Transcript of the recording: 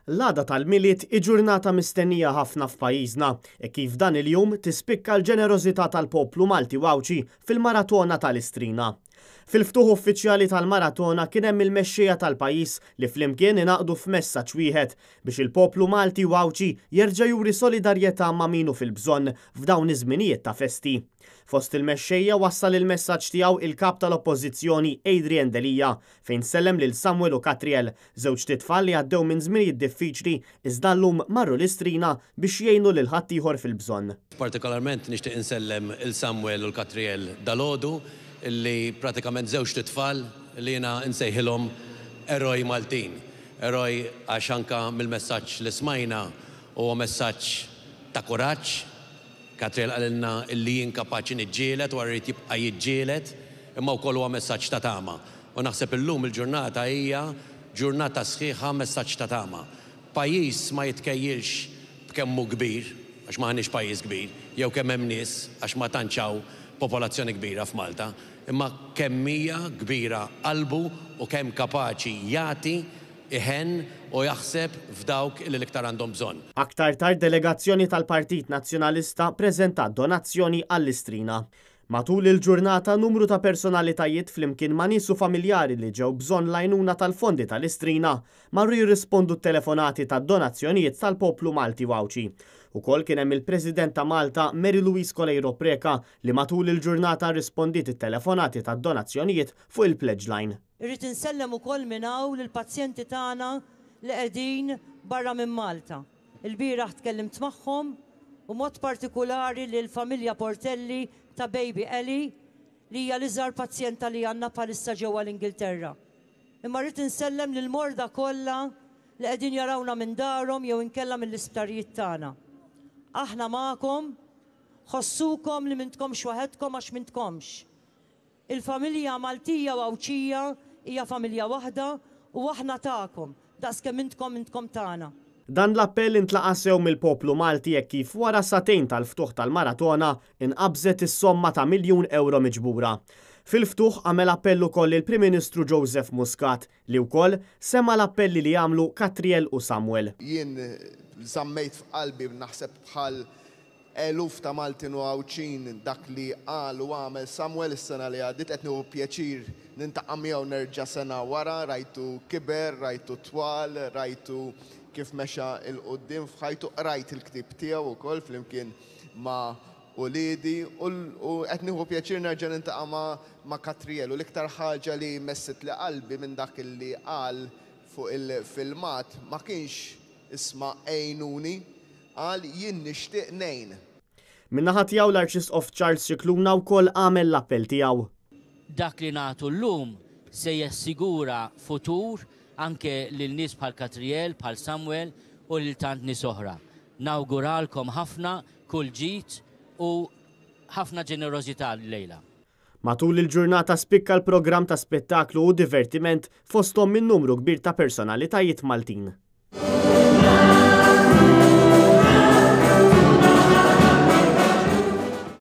L-għada tal-miliet ġurnata mistennija ħafna f'pajjiżna e kif dan il-jum tispikka l-ġenerożità tal-poplu Malti Wawċi fil-maratona tal-Istrina. Fil-ftuħ uffiċjali tal-maratona kien hemm il-mexxejja tal-pajjiż li flimkien inaqdu f'messaġġ wieħed biex il-poplu Malti Wawċi jerġa' juri solidarjetà ma' minu fil-bżonn f'dawn iż-żminijiet ta' festi. Fost il-mexxejja wassal il-messaġġ tiegħu il-kap tal-Oppożizzjoni Adrian Delija fejn sellem lil Samuel u Katriel, żewġ titfal li għaddew minn żminijiet diffiċli iżda llum marru l-Istrina biex jgħinu lil ħaddieħor fil-bżonn. Partikolarment nixtieq insellem il-Samuel u l-Katriel dalgħodu illi pratikament żewġ titfal li jiena nsejħilhom eroj Maltin. Eroj għax anke mill-messaġġ li smajna huwa messaġġ ta' kuraġġ. Katriel għalilna illi jinkapaċi niġġielet u għarrit jibqa' jiġġielet, imma wkoll huwa messaġġ ta' tama. U naħseb illum il-ġurnata hija ġurnata sħiħa messaġġ ta' tama. Pajjiż ma jitkejjilx b'kemmu kbir, għax m'aħniex pajjiż kbir, jew kemm hemm nies għax ma tantxaw popolazzjoni kbira f'Malta, imma kemm hija kbira qalbu u kemm kapaċi jagħti iħen u jaħseb f'dawk li l-iktar għandhom bżonn. Aktar tard delegazzjoni tal-Partit Nazzjonalista preżentat donazzjoni għall-Istrina. Matul il-ġurnata numru ta' personalitajiet flimkien ma' nies u familjari li ġew bżonn l-għajnuna tal-fondi tal-Istrina marru jirrispondu t-telefonati tad-donazzjonijiet tal-poplu Malti Wawċi. Ukoll kien hemm il-President ta' Malta Mary Louise Colejro Preka li matul il-ġurnata rispondiet it-telefonati tad-donazzjonijiet fuq il-pledge line. Irrid insellem ukoll minn hawn lill-pazjenti tagħna li qegħdin barra minn Malta. Il-bieraħ tkellimt magħhom u mod partikulari lill-familja Portelli ta' Baby Ellie li hija l-iżgħar pazjenta li għandna bħalissa ġewwa l-Ingilterra. Imma rrid insellem lill-morda kollha li qegħdin jarawna minn darhom jew inkella mill-isptarijiet tagħna. Aħna magħkom, ħossukom li m'intkomx waħedkom għax m'intkomx. Il-familja Maltija Wawċija hija familja waħda u aħna tagħkom, daqskemm intkom tagħna. Dan l-appell intlaqa sew mill-poplu Malti jekk kif wara satejn tal-ftuħ tal-maratona inqabżet is-somma ta' €1,000,000 miġbura. Fil-ftuħ għamel appell ukoll il-Prim Ministru Joseph Muscat li wkoll sema l-appelli li għamlu Katriel u Samuel. Jien żammejt f'qalbi naħseb bħal eluf ta' Maltin u Wawċin dak li qal u għamel Samuel is-sena li għaddit qed nieħu pjaċir nintaqa' miegħu nerġa' sena wara, rajtu kiber, rajtu twal, rajtu kif mexa il-qoddim f'ħajtu, rajt il-ktib tiegħu wkoll flimkien ma' uliedi u qed nieħu pjaċir nerġa' nintaqa' ma' Katriel u l-iktar ħaġa li messet li qalbi minn dak li qal fuq il-filmat ma kienx isma' għejnuni, qal jien nixtieq ngħin. Min-naħa tiegħu l-Arċisqof Charles Cicluna wkoll għamel l-appell tiegħu. Dak li nagħtu llum se jassigura futur anke lil nies bħal Katriel, bħal Samuel u lil tant nies oħra. Nawguralkom ħafna kull ġid u ħafna ġenerożità lejla. Matul il-ġurnata spikka l-programm ta' spettaklu u divertiment fosthom minn numru kbir ta' personalitajiet Maltin.